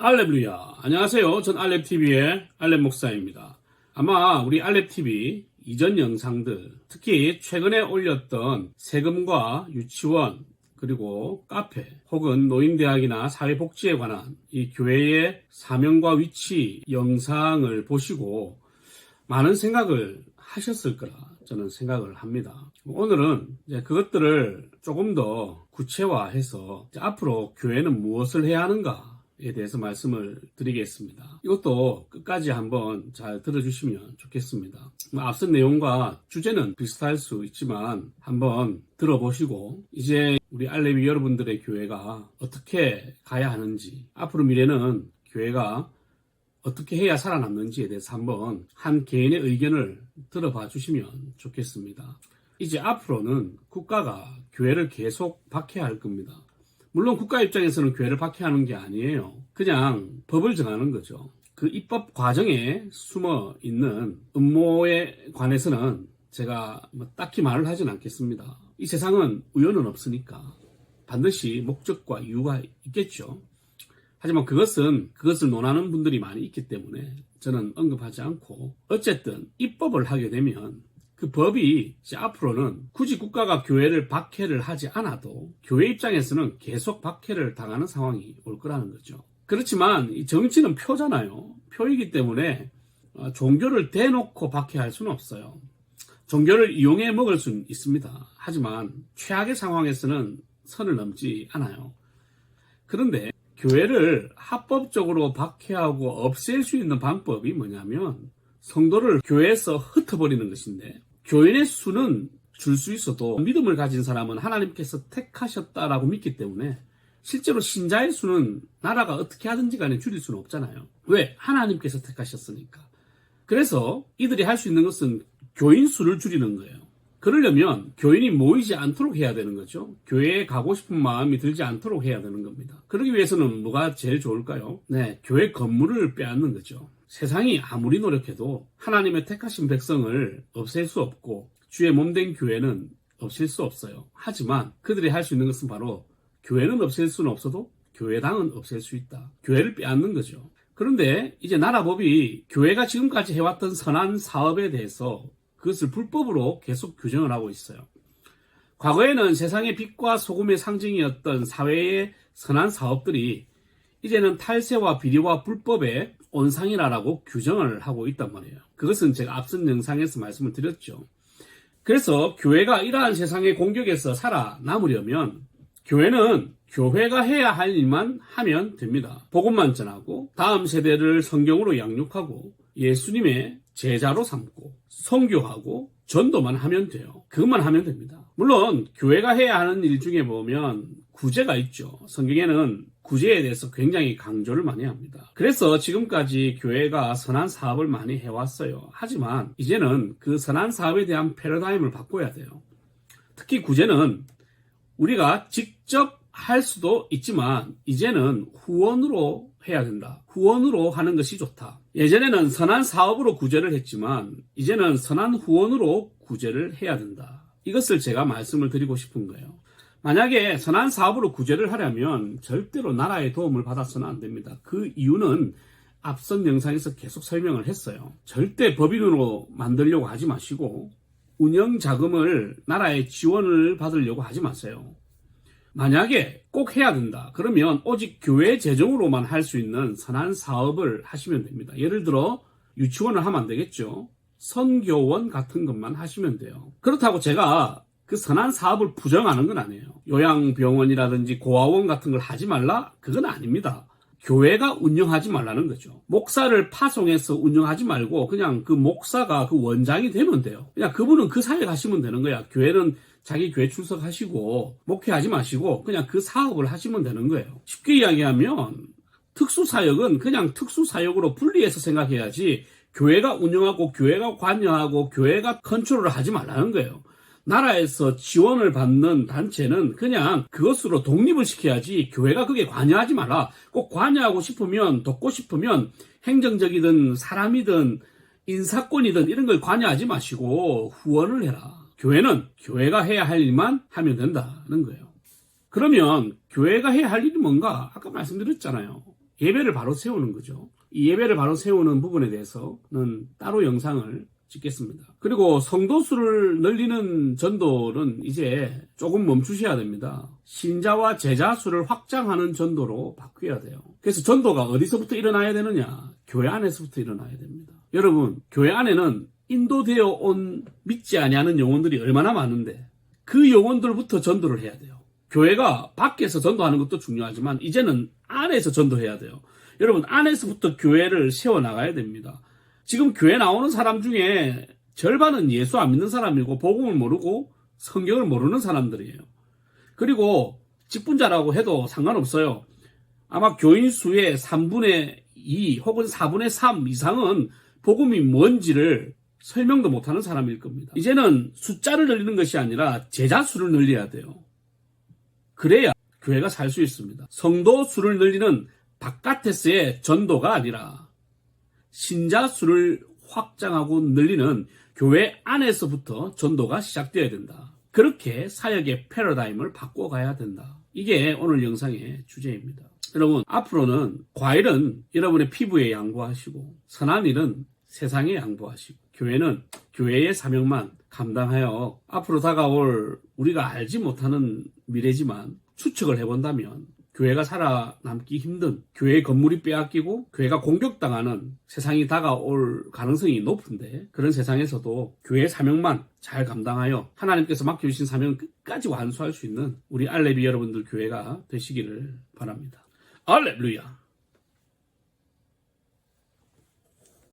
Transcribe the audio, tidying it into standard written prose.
알렙루야. 안녕하세요. 전 알렙TV의 알렙 목사입니다. 아마 우리 알렙TV 이전 영상들, 특히 최근에 올렸던 세금과 유치원, 그리고 카페, 혹은 노인대학이나 사회복지에 관한 이 교회의 사명과 위치 영상을 보시고 많은 생각을 하셨을 거라 저는 생각을 합니다. 오늘은 이제 그것들을 조금 더 구체화해서 앞으로 교회는 무엇을 해야 하는가에 대해서 말씀을 드리겠습니다. 이것도 끝까지 한번 잘 들어주시면 좋겠습니다. 앞선 내용과 주제는 비슷할 수 있지만 한번 들어보시고 이제 우리 알렙이 여러분들의 교회가 어떻게 가야 하는지, 앞으로 미래는 교회가 어떻게 해야 살아남는지에 대해서 한번 한 개인의 의견을 들어봐 주시면 좋겠습니다. 이제 앞으로는 국가가 교회를 계속 박해할 겁니다. 물론 국가 입장에서는 교회를 박해하는 게 아니에요. 그냥 법을 정하는 거죠. 그 입법 과정에 숨어 있는 음모에 관해서는 제가 딱히 말을 하진 않겠습니다. 이 세상은 우연은 없으니까 반드시 목적과 이유가 있겠죠. 하지만 그것을 논하는 분들이 많이 있기 때문에 저는 언급하지 않고, 어쨌든 입법을 하게 되면 그 법이 이제 앞으로는 굳이 국가가 교회를 박해를 하지 않아도 교회 입장에서는 계속 박해를 당하는 상황이 올 거라는 거죠. 그렇지만 이 정치는 표잖아요. 표이기 때문에 종교를 대놓고 박해할 수는 없어요. 종교를 이용해 먹을 수는 있습니다. 하지만 최악의 상황에서는 선을 넘지 않아요. 그런데 교회를 합법적으로 박해하고 없앨 수 있는 방법이 뭐냐면 성도를 교회에서 흩어버리는 것인데, 교인의 수는 줄 수 있어도 믿음을 가진 사람은 하나님께서 택하셨다라고 믿기 때문에 실제로 신자의 수는 나라가 어떻게 하든지 간에 줄일 수는 없잖아요. 왜? 하나님께서 택하셨으니까. 그래서 이들이 할 수 있는 것은 교인 수를 줄이는 거예요. 그러려면 교인이 모이지 않도록 해야 되는 거죠. 교회에 가고 싶은 마음이 들지 않도록 해야 되는 겁니다. 그러기 위해서는 뭐가 제일 좋을까요? 교회 건물을 빼앗는 거죠. 세상이 아무리 노력해도 하나님의 택하신 백성을 없앨 수 없고 주의 몸된 교회는 없앨 수 없어요. 하지만 그들이 할 수 있는 것은 바로 교회는 없앨 수는 없어도 교회당은 없앨 수 있다. 교회를 빼앗는 거죠. 그런데 이제 나라법이 교회가 지금까지 해왔던 선한 사업에 대해서 그것을 불법으로 계속 규정을 하고 있어요. 과거에는 세상의 빛과 소금의 상징이었던 사회의 선한 사업들이 이제는 탈세와 비리와 불법의 온상이라고 규정을 하고 있단 말이에요. 그것은 제가 앞선 영상에서 말씀을 드렸죠. 그래서 교회가 이러한 세상의 공격에서 살아남으려면 교회는 교회가 해야 할 일만 하면 됩니다. 복음만 전하고 다음 세대를 성경으로 양육하고 예수님의 제자로 삼고 선교하고 전도만 하면 돼요. 그것만 하면 됩니다. 물론 교회가 해야 하는 일 중에 보면 구제가 있죠. 성경에는 구제에 대해서 굉장히 강조를 많이 합니다. 그래서 지금까지 교회가 선한 사업을 많이 해왔어요. 하지만 이제는 그 선한 사업에 대한 패러다임을 바꿔야 돼요. 특히 구제는 우리가 직접 할 수도 있지만 이제는 후원으로 해야 된다. 후원으로 하는 것이 좋다. 예전에는 선한 사업으로 구제를 했지만 이제는 선한 후원으로 구제를 해야 된다. 이것을 제가 말씀을 드리고 싶은 거예요. 만약에 선한 사업으로 구제를 하려면 절대로 나라의 도움을 받아서는 안 됩니다. 그 이유는 앞선 영상에서 계속 설명을 했어요. 절대 법인으로 만들려고 하지 마시고 운영 자금을 나라의 지원을 받으려고 하지 마세요. 만약에 꼭 해야 된다. 그러면 오직 교회 재정으로만 할 수 있는 선한 사업을 하시면 됩니다. 예를 들어 유치원을 하면 안 되겠죠. 선교원 같은 것만 하시면 돼요. 그렇다고 제가 그 선한 사업을 부정하는 건 아니에요. 요양병원이라든지 고아원 같은 걸 하지 말라? 그건 아닙니다. 교회가 운영하지 말라는 거죠. 목사를 파송해서 운영하지 말고 그냥 그 목사가 그 원장이 되면 돼요. 그냥 그분은 그 사회 가시면 되는 거야. 교회는 자기 교회 출석하시고 목회하지 마시고 그냥 그 사업을 하시면 되는 거예요. 쉽게 이야기하면 특수사역은 그냥 특수사역으로 분리해서 생각해야지 교회가 운영하고 교회가 관여하고 교회가 컨트롤을 하지 말라는 거예요. 나라에서 지원을 받는 단체는 그냥 그것으로 독립을 시켜야지 교회가 그게 관여하지 마라. 꼭 관여하고 싶으면 돕고 싶으면 행정적이든 사람이든 인사권이든 이런 걸 관여하지 마시고 후원을 해라. 교회는 교회가 해야 할 일만 하면 된다는 거예요. 그러면 교회가 해야 할 일이 뭔가? 아까 말씀드렸잖아요. 예배를 바로 세우는 거죠. 이 예배를 바로 세우는 부분에 대해서는 따로 영상을 찍겠습니다. 그리고 성도수를 늘리는 전도는 이제 조금 멈추셔야 됩니다. 신자와 제자 수를 확장하는 전도로 바뀌어야 돼요. 그래서 전도가 어디서부터 일어나야 되느냐? 교회 안에서부터 일어나야 됩니다. 여러분, 교회 안에는 인도되어 온 믿지 아니하는 영혼들이 얼마나 많은데 그 영혼들부터 전도를 해야 돼요. 교회가 밖에서 전도하는 것도 중요하지만 이제는 안에서 전도해야 돼요. 여러분, 안에서부터 교회를 세워나가야 됩니다. 지금 교회 나오는 사람 중에 절반은 예수 안 믿는 사람이고 복음을 모르고 성경을 모르는 사람들이에요. 그리고 직분자라고 해도 상관없어요. 아마 교인 수의 3분의 2 혹은 4분의 3 이상은 복음이 뭔지를 설명도 못하는 사람일 겁니다. 이제는 숫자를 늘리는 것이 아니라 제자 수를 늘려야 돼요. 그래야 교회가 살 수 있습니다. 성도 수를 늘리는 바깥에서의 전도가 아니라 신자 수를 확장하고 늘리는 교회 안에서부터 전도가 시작되어야 된다. 그렇게 사역의 패러다임을 바꿔가야 된다. 이게 오늘 영상의 주제입니다. 여러분, 앞으로는 과일은 여러분의 피부에 양보하시고 선한 일은 세상에 양보하시고 교회는 교회의 사명만 감당하여 앞으로 다가올 우리가 알지 못하는 미래지만 추측을 해본다면 교회가 살아남기 힘든, 교회의 건물이 빼앗기고 교회가 공격당하는 세상이 다가올 가능성이 높은데 그런 세상에서도 교회의 사명만 잘 감당하여 하나님께서 맡겨주신 사명을 끝까지 완수할 수 있는 우리 알레비 여러분들 교회가 되시기를 바랍니다. 할렐루야.